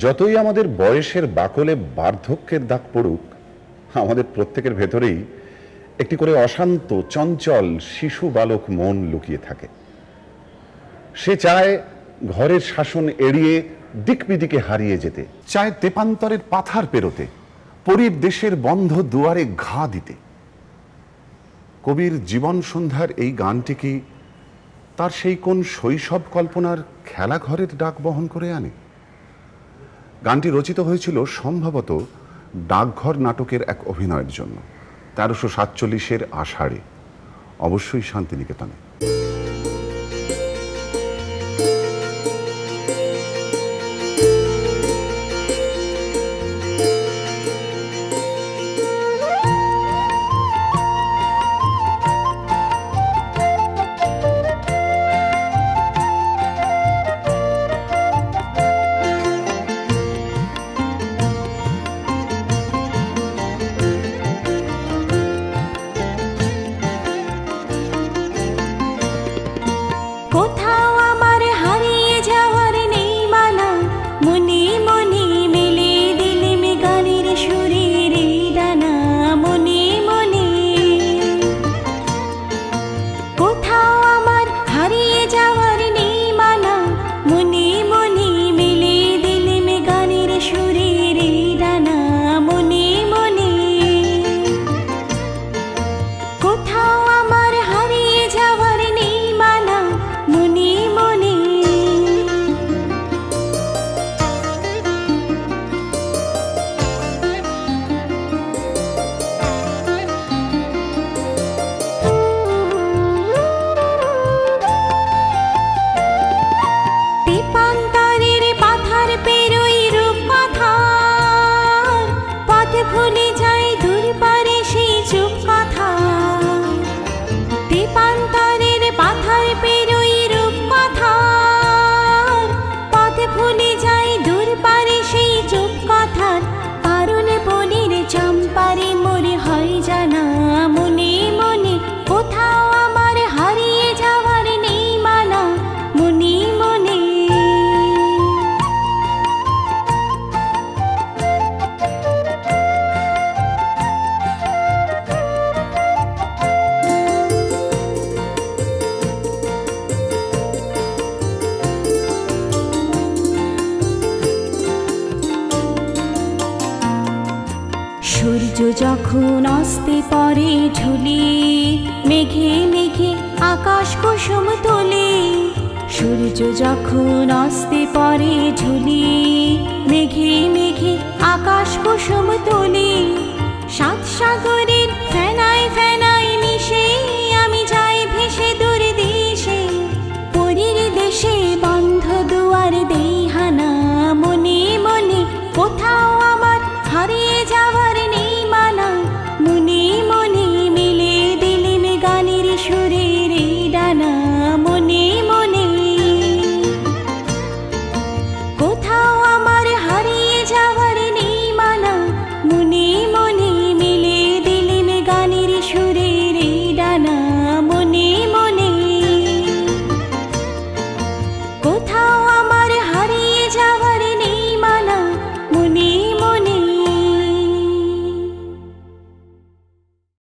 যতই আমাদের বয়সের বাকলে বার্ধক্যের দাগ পড়ুক, আমাদের প্রত্যেকের ভেতরেই একটি করে অশান্ত চঞ্চল শিশু বালক মন লুকিয়ে থাকে। সে চায় ঘরের শাসন এড়িয়ে দিক বিদিকে হারিয়ে যেতে, চায় তেপান্তরের পাথার পেরোতে, পরীর দেশের বন্ধ দুয়ারে ঘা দিতে। কবির জীবন সন্ধ্যার এই গানটি কি তার সেই কোন শৈশব কল্পনার খেলাঘরের ডাক বহন করে আনে? গানটি রচিত হয়েছিল সম্ভবত ডাকঘর নাটকের এক অভিনয়ের জন্য ১৩৪৭-এর আষাঢ়ে, অবশ্যই শান্তিনিকেতনে। সূর্য যখন অস্তে পরে ঝুলি, মেঘে মেঘে আকাশ কুসুম তোলে। সূর্য যখন অস্তে পরে ঝুলি, মেঘে মেঘে আকাশ কুসুম তোলে। সাত সাগর